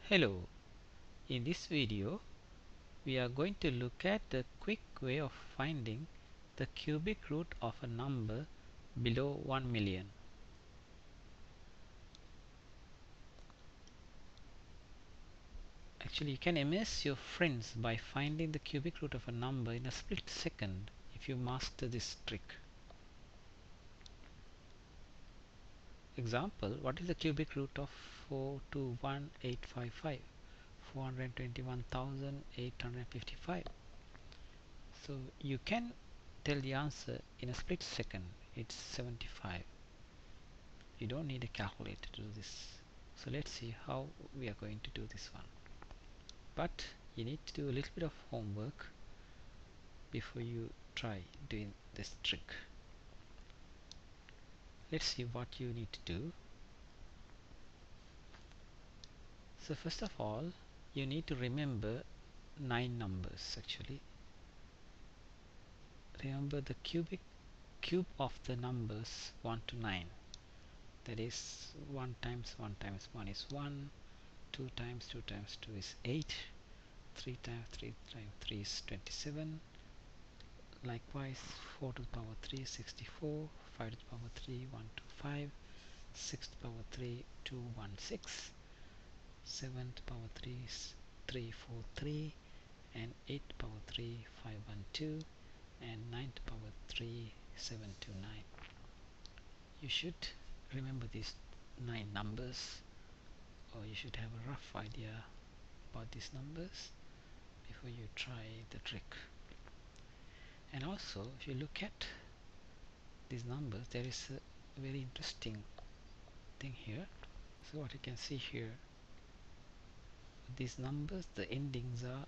Hello, in this video we are going to look at the quick way of finding the cubic root of a number below 1 million. Actually, you can amaze your friends by finding the cubic root of a number in a split second if you master this trick. Example, what is the cubic root of 421855? 421,855. So you can tell the answer in a split second. It's 75. You don't need a calculator to do this. So let's see how we are going to do this one. But you need to do a little bit of homework before you try doing this trick. Let's see what you need to do. So first of all, you need to remember 9 numbers actually. Remember the cube of the numbers 1 to 9. That is 1 times 1 times 1 is 1, 2 times 2 times 2 is 8, 3 times 3 times 3 is 27. Likewise, 4 to the power 3 is 64, 5 to the power 3 125, 6 to the power 3 216, 7 to the power 3 is 343, and 8 to the power 3 512, and 9 to the power 3 729. You should remember these 9 numbers, or you should have a rough idea about these numbers before you try the trick. And also, if you look at these numbers, there is a very interesting thing here. So what you can see here, these numbers, the endings are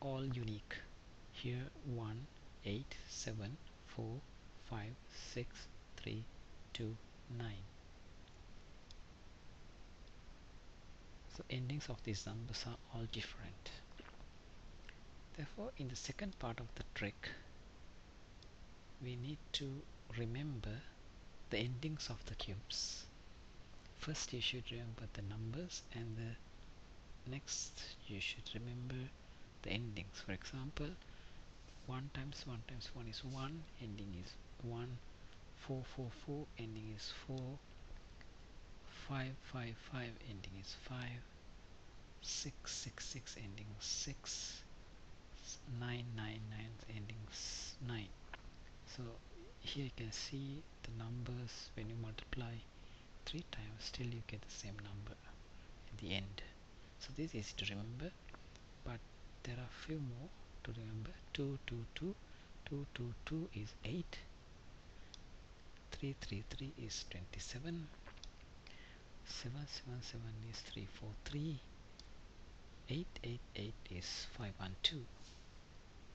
all unique. Here 1, 8, 7, 4, 5, 6, 3, 2, 9. So endings of these numbers are all different. Therefore, in the second part of the trick, we need to remember the endings of the cubes. First you should remember the numbers, and the next you should remember the endings. For example, 1 times 1 times 1 is 1, ending is 1, 4 4 4, ending is 4, 5 5 5, ending is 5, 6 6 6, ending 6, 9 9 9, ending 9. So here you can see the numbers. When you multiply 3 times, still you get the same number at the end. So this is easy to remember, but there are few more to remember. 2 2 2, 2 2 2 is 8, 3 3 3 is 27, 7 7 7 is 343, 8 8 8 is 512.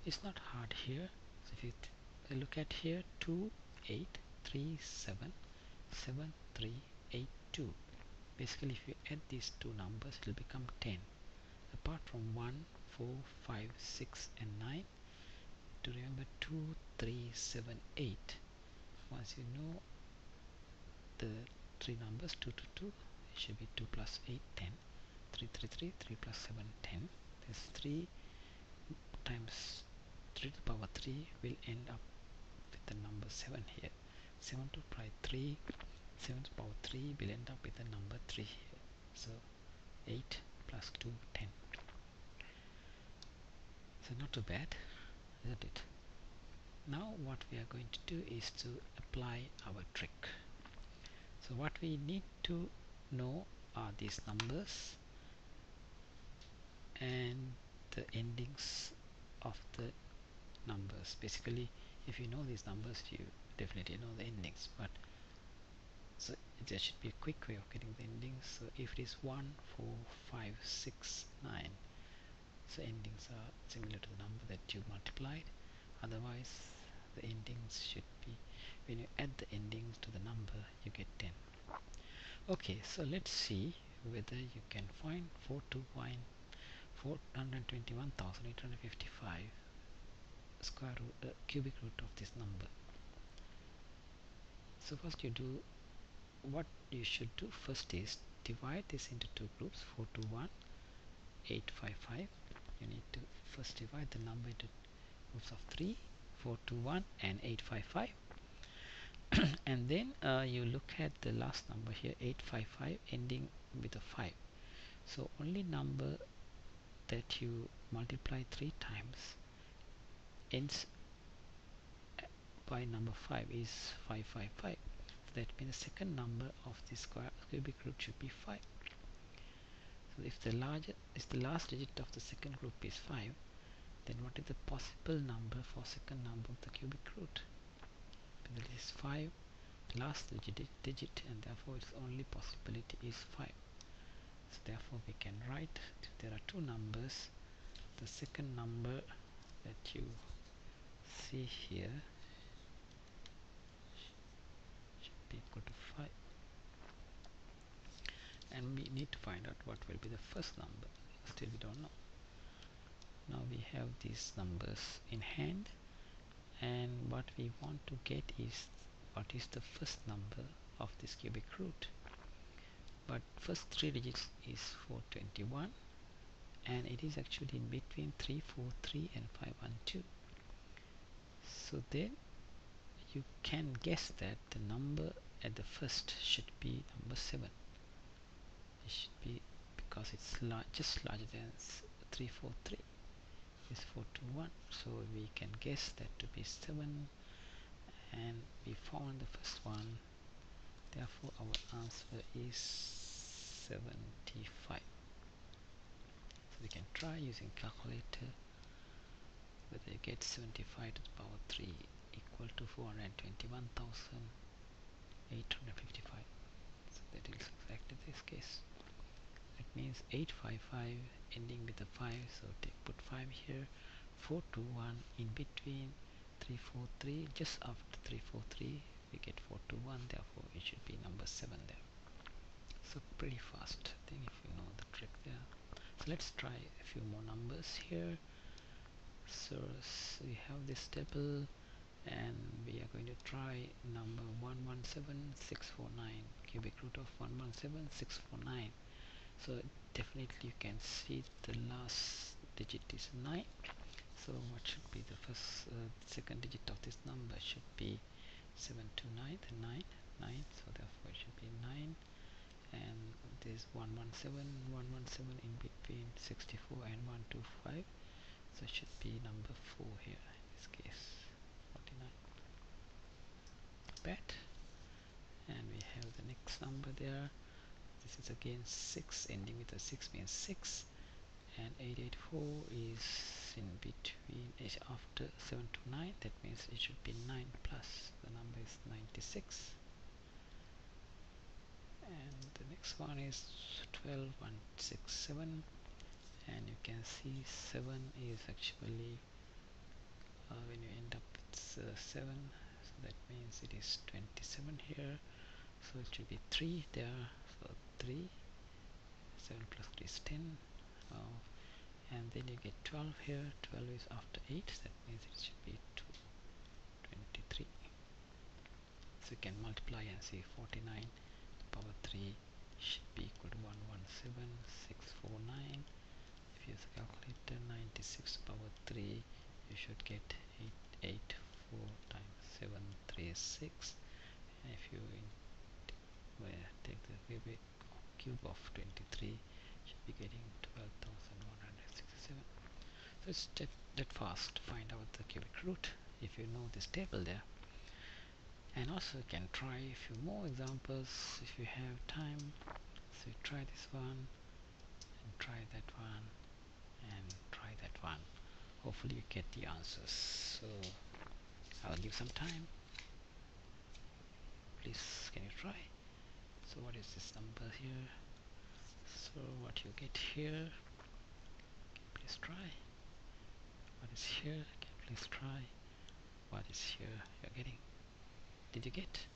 It's not hard here. So if you look at here, 2 8 3 7 7 3 8 2. Basically, if you add these two numbers, it will become 10. Apart from 1 4 5 6 and 9, to remember 2 3 7 8. Once you know the three numbers, 2 to 2, it should be 2 plus 8 10, 3 3 3, 3 plus 7 10. This 3 times 3 to the power 3 will end up with the number 7 here. 7 to the power 3, 7 to the power 3 will end up with the number 3 here. So 8 plus 2 10. So not too bad, isn't it? Now what we are going to do is to apply our trick. So what we need to know are these numbers and the endings of the numbers. Basically, if you know these numbers, you definitely know the endings. But so there should be a quick way of getting the endings. So if it is 1 4 5 6 9, so endings are similar to the number that you multiplied. Otherwise, the endings should be, when you add the endings to the number, you get 10. Okay, so let's see whether you can find 421,855 square root, cubic root of this number. So first you do, what you should do first is divide this into two groups, 4 to 1, 855, you need to first divide the number into groups of 3, 4, 2, 1 and 855. And then you look at the last number here, 855 ending with a 5. So only number that you multiply 3 times ends by number 5 is 555. So that means the second number of the cubic root should be 5. So if the last digit of the second group is 5, then what is the possible number for second number of the cubic root? That is 5, last digit, and therefore its only possibility is 5. So therefore we can write, if there are two numbers, the second number that you see here should be equal to 5. And we need to find out what will be the first number. Still we don't know. Now we have these numbers in hand, and what we want to get is what is the first number of this cubic root. But first 3 digits is 421, and it is actually in between 343 and 512. So then you can guess that the number at the first should be number 7. It should be, because it's just larger than 343 is 421, so we can guess that to be 7, and we found the first one. Therefore our answer is 75. So we can try using calculator whether you get 75 to the power 3 equal to 421,855. So that is exactly this case. That means 855 ending with a 5, so put 5 here, 421 in between 343, just after 343 we get 421, therefore it should be number 7 there. So pretty fast, I think, if you know the trick there. So let's try a few more numbers here. So we have this table, and we are going to try number 117649, cubic root of 117649. So definitely you can see the last digit is 9. So what should be the second digit of this number? Should be 7 to 9, the 9, so therefore it should be 9. And there's 117 in between 64 and 125, so it should be number 4 here in this case, 49. Bet. And we have the next number there. This is again 6, ending with a 6 means 6, and 884 is in between, is after 7 to 9, that means it should be 9 plus, the number is 96. And the next one is 12167, and you can see 7 is actually when you end up with 7, so that means it is 27 here, so it should be 3 there, so 3, 7 plus 3 is 10, and then you get 12 here, 12 is after 8, that means it should be 23. So you can multiply and see 49 to the power 3 should be equal to 117649. If you use a calculator, 96 to the power 3, you should get 884 times 736. And if you take the cube of 23, you should be getting 12,167. So it's that fast to find out the cubic root if you know this table there. And also you can try a few more examples if you have time. So you try this one, and try that one, and try that one. Hopefully you get the answers. So I'll give some time. Please, can you try? So what is this number here? So what you get here, can you please try? What is here? Can you please try? What is here you're getting? Did you get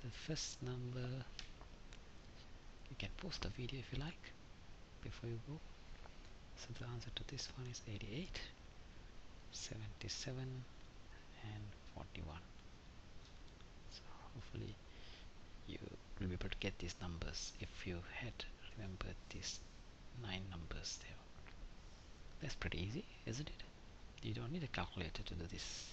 the first number? You can pause the video if you like before you go. So the answer to this one is 88, 77 and 41. So hopefully you will be able to get these numbers if you had remembered these 9 numbers there. That's pretty easy, isn't it? You don't need a calculator to do this.